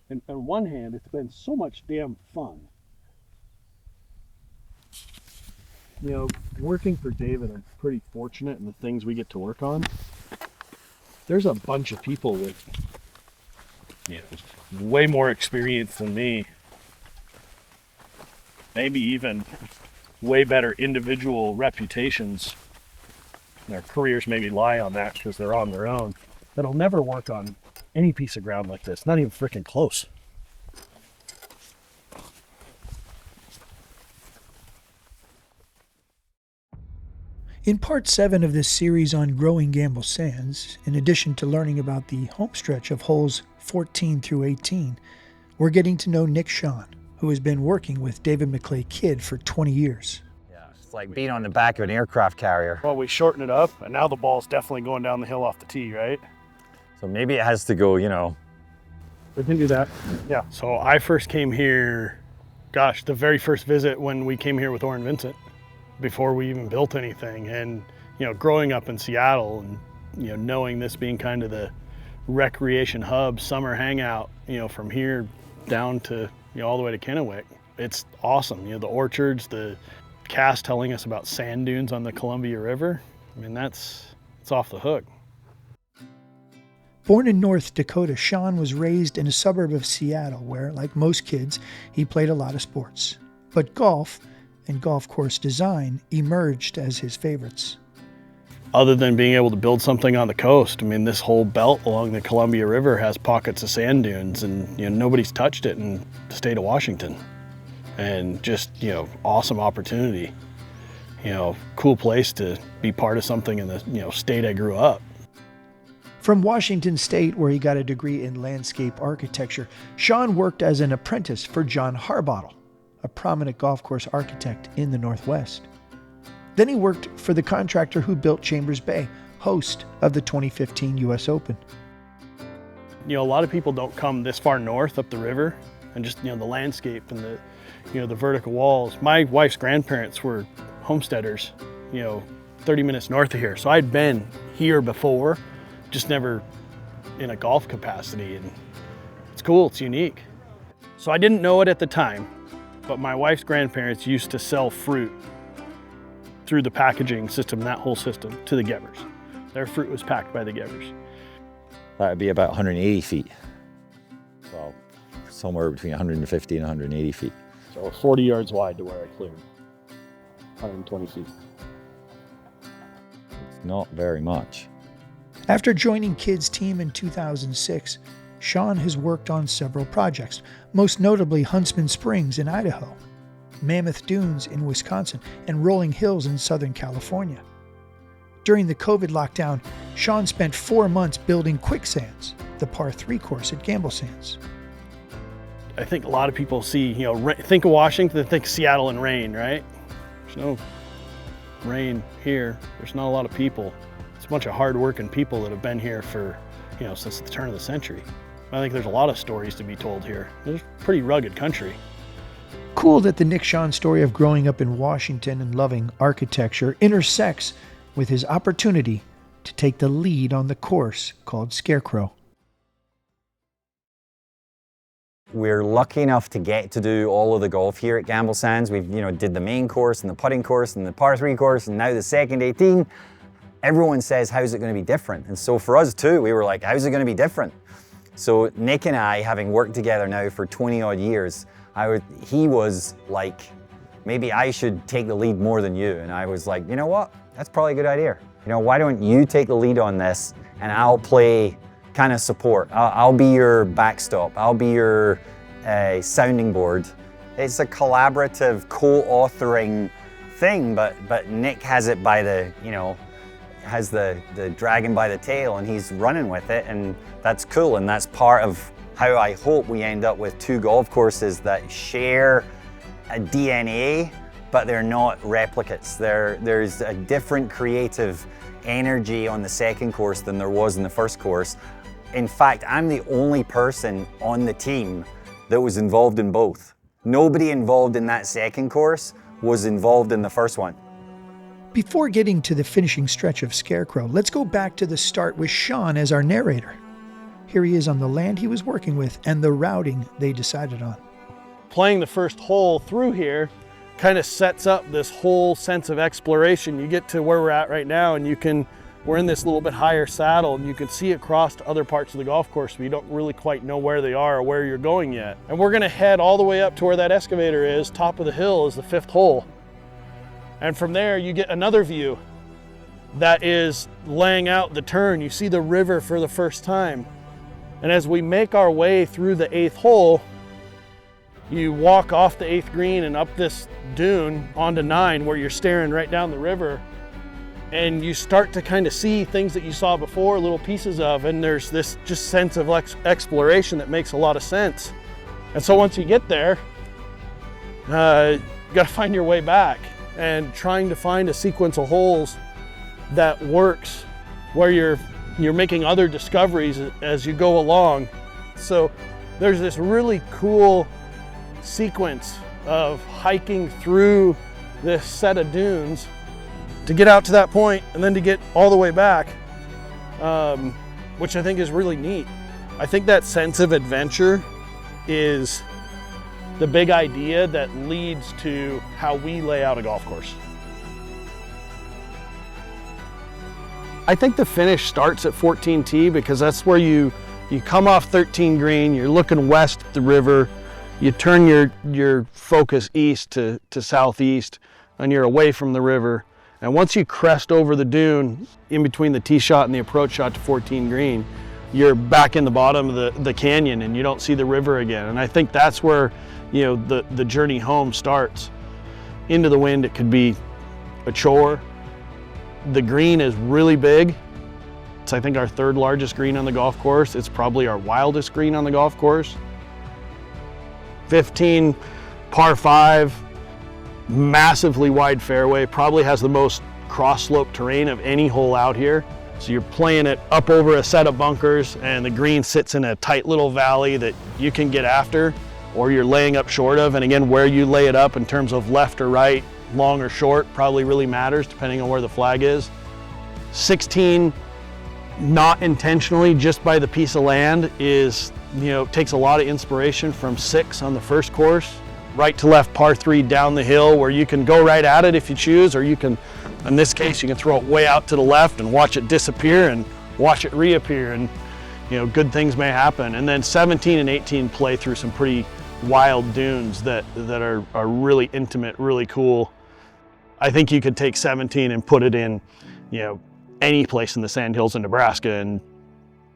And on one hand, it's been so much damn fun. You know, working for David, I'm pretty fortunate in the things we get to work on. There's a bunch of people with way more experience than me. Maybe even way better individual reputations. Their careers maybe lie on that because they're on their own. That'll never work on any piece of ground like this, not even freaking close. In part 7 of this series on growing Gamble Sands, in addition to learning about the homestretch of holes 14 through 18, we're getting to know Nick Schaan, who has been working with David McLay Kidd for 20 years. Yeah, it's like being on the back of an aircraft carrier. Well, we shorten it up, and now the ball's definitely going down the hill off the tee, right? So maybe it has to go, you know. We can do that. Yeah. So I first came here, gosh, the very first visit when we came here with Orrin Vincent, before we even built anything. And, you know, growing up in Seattle and, you know, knowing this being kind of the recreation hub, summer hangout, you know, from here down to, you know, all the way to Kennewick, it's awesome. You know, the orchards, the cast telling us about sand dunes on the Columbia River. I mean, it's off the hook. Born in North Dakota, Schaan was raised in a suburb of Seattle where, like most kids, he played a lot of sports. But golf and golf course design emerged as his favorites. Other than being able to build something on the coast, I mean, this whole belt along the Columbia River has pockets of sand dunes, and, you know, nobody's touched it in the state of Washington. And just, you know, awesome opportunity. You know, cool place to be part of something in the, you know, state I grew up. From Washington State, where he got a degree in landscape architecture, Schaan worked as an apprentice for John Harbottle, a prominent golf course architect in the Northwest. Then he worked for the contractor who built Chambers Bay, host of the 2015 U.S. Open. You know, a lot of people don't come this far north up the river, and just, you know, the landscape and the, you know, the vertical walls. My wife's grandparents were homesteaders, you know, 30 minutes north of here. So I'd been here before, just never in a golf capacity, and it's cool, it's unique. So I didn't know it at the time, but my wife's grandparents used to sell fruit through the packaging system, that whole system, to the Gevers. Their fruit was packed by the Gevers. That would be about 180 feet. Well, somewhere between 150 and 180 feet. So 40 yards wide to where I cleared, 120 feet. It's not very much. After joining Kidd's team in 2006, Schaan has worked on several projects, most notably Huntsman Springs in Idaho, Mammoth Dunes in Wisconsin, and Rolling Hills in Southern California. During the COVID lockdown, Schaan spent 4 months building Quicksands, the par 3 course at Gamble Sands. I think a lot of people see, you know, think of Washington, think Seattle and rain, right? There's no rain here. There's not a lot of people. It's a bunch of hard-working people that have been here for, you know, since the turn of the century. I think there's a lot of stories to be told here. It's a pretty rugged country. Cool that the Nick Schaan story of growing up in Washington and loving architecture intersects with his opportunity to take the lead on the course called Scarecrow. We're lucky enough to get to do all of the golf here at Gamble Sands. We've, you know, did the main course and the putting course and the par 3 course and now the second 18. Everyone says, how's it going to be different? And so for us too, we were like, how's it going to be different? So Nick and I, having worked together now for 20 odd years, he was like, maybe I should take the lead more than you. And I was like, you know what? That's probably a good idea. You know, why don't you take the lead on this and I'll play kind of support. I'll be your backstop. I'll be your sounding board. It's a collaborative co-authoring thing, but Nick has it by the, you know, has the dragon by the tail and he's running with it, and that's cool, and that's part of how I hope we end up with 2 golf courses that share a DNA, but they're not replicates. There's a different creative energy on the second course than there was in the first course. In fact, I'm the only person on the team that was involved in both. Nobody involved in that second course was involved in the first one. Before getting to the finishing stretch of Scarecrow, let's go back to the start with Schaan as our narrator. Here he is on the land he was working with and the routing they decided on. Playing the first hole through here kind of sets up this whole sense of exploration. You get to where we're at right now and we're in this little bit higher saddle and you can see across to other parts of the golf course, but you don't really quite know where they are or where you're going yet. And we're gonna head all the way up to where that excavator is. Top of the hill is the 5th hole. And from there you get another view that is laying out the turn. You see the river for the first time. And as we make our way through the 8th hole, you walk off the 8th green and up this dune onto 9 where you're staring right down the river. And you start to kind of see things that you saw before, little pieces of, and there's this just sense of exploration that makes a lot of sense. And so once you get there, you gotta find your way back and trying to find a sequence of holes that works where you're making other discoveries as you go along. So there's this really cool sequence of hiking through this set of dunes to get out to that point and then to get all the way back, which I think is really neat. I think that sense of adventure is the big idea that leads to how we lay out a golf course. I think the finish starts at 14T because that's where you come off 13 green, you're looking west at the river, you turn your focus east to southeast, and you're away from the river. And once you crest over the dune, in between the tee shot and the approach shot to 14 green, you're back in the bottom of the canyon and you don't see the river again. And I think that's where, the journey home starts. Into the wind, it could be a chore. The green is really big. It's, I think, our 3rd largest green on the golf course. It's probably our wildest green on the golf course. 15, par 5, massively wide fairway, probably has the most cross-slope terrain of any hole out here. So you're playing it up over a set of bunkers and the green sits in a tight little valley that you can get after or you're laying up short of. And again, where you lay it up in terms of left or right, long or short, probably really matters depending on where the flag is. 16, not intentionally, just by the piece of land, is, takes a lot of inspiration from 6 on the first course. Right to left par 3 down the hill where you can go right at it if you choose, or you can, in this case, you can throw it way out to the left and watch it disappear and watch it reappear, and good things may happen. And then 17 and 18 play through some pretty wild dunes that are really intimate, really cool. I think you could take 17 and put it in, any place in the Sandhills in Nebraska and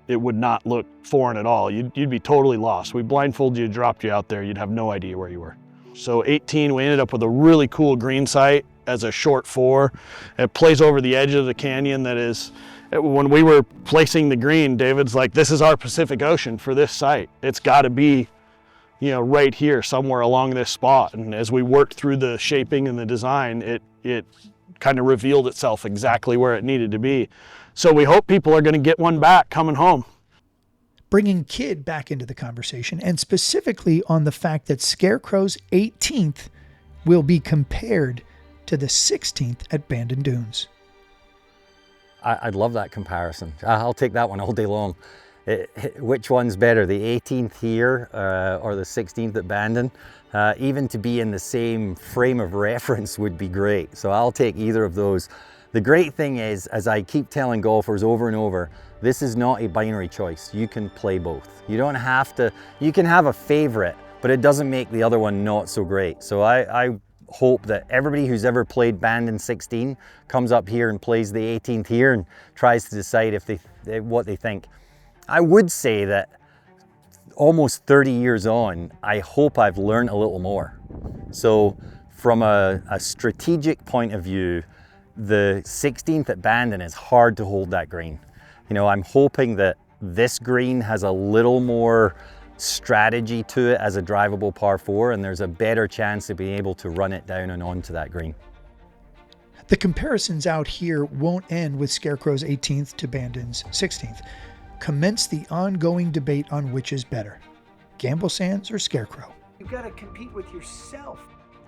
it would not look foreign at all. You'd be totally lost. We blindfolded you, dropped you out there, you'd have no idea where you were. So 18, we ended up with a really cool green site as a short 4. It plays over the edge of the canyon that is, when we were placing the green, David's like, this is our Pacific Ocean for this site. It's gotta be, right here somewhere along this spot. And as we worked through the shaping and the design, it kind of revealed itself exactly where it needed to be. So we hope people are gonna get one back coming home. Bringing Kidd back into the conversation, and specifically on the fact that Scarecrow's 18th will be compared to the 16th at Bandon Dunes. I'd love that comparison. I'll take that one all day long. Which one's better, the 18th here or the 16th at Bandon? Even to be in the same frame of reference would be great. So I'll take either of those. The great thing is, as I keep telling golfers over and over, this is not a binary choice. You can play both. You don't have to, you can have a favorite, but it doesn't make the other one not so great. So I hope that everybody who's ever played Bandon 16 comes up here and plays the 18th here and tries to decide if what they think. I would say that almost 30 years on, I hope I've learned a little more. So from a strategic point of view, the 16th at Bandon is hard to hold that green. I'm hoping that this green has a little more strategy to it as a drivable par 4, and there's a better chance of being able to run it down and onto that green. The comparisons out here won't end with Scarecrow's 18th to Bandon's 16th. Commence the ongoing debate on which is better, Gamble Sands or Scarecrow. You've got to compete with yourself.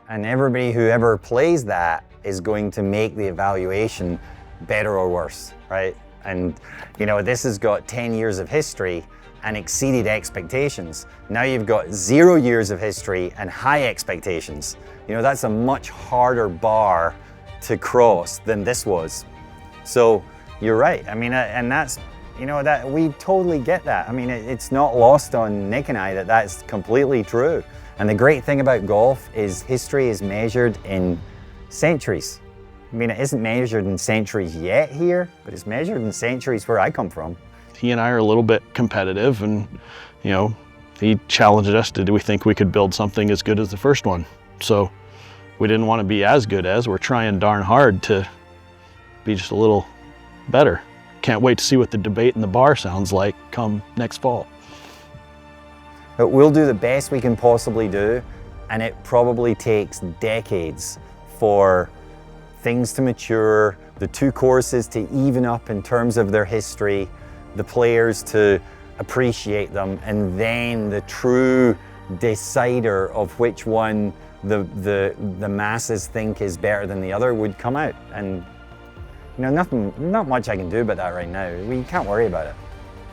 And everybody who ever plays that is going to make the evaluation better or worse, right? And you know, this has got 10 years of history and exceeded expectations. Now you've got 0 years of history and high expectations. You know, that's a much harder bar to cross than this was. So you're right. I mean, and that's, you know, that we totally get that. I mean, it's not lost on Nick and I that that's completely true. And the great thing about golf is history is measured in centuries. I mean, it isn't measured in centuries yet here, but it's measured in centuries where I come from. He and I are a little bit competitive, and you know, he challenged us to, do we think we could build something as good as the first one? So we didn't want to be as good as, we're trying darn hard to be just a little better. Can't wait to see what the debate in the bar sounds like come next fall. But we'll do the best we can possibly do, and it probably takes decades for things to mature, the two courses to even up in terms of their history, the players to appreciate them, and then the true decider of which one the masses think is better than the other would come out. And you know, not much I can do about that right now. We can't worry about it.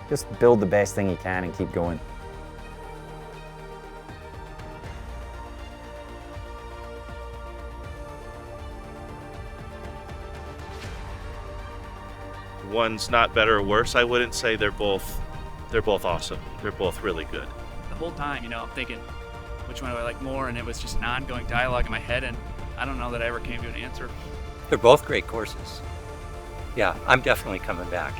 Just build the best thing you can and keep going. One's not better or worse. I wouldn't say they're both awesome. They're both really good. The whole time, you know, I'm thinking, which one do I like more? And it was just an ongoing dialogue in my head, and I don't know that I ever came to an answer. They're both great courses. Yeah, I'm definitely coming back.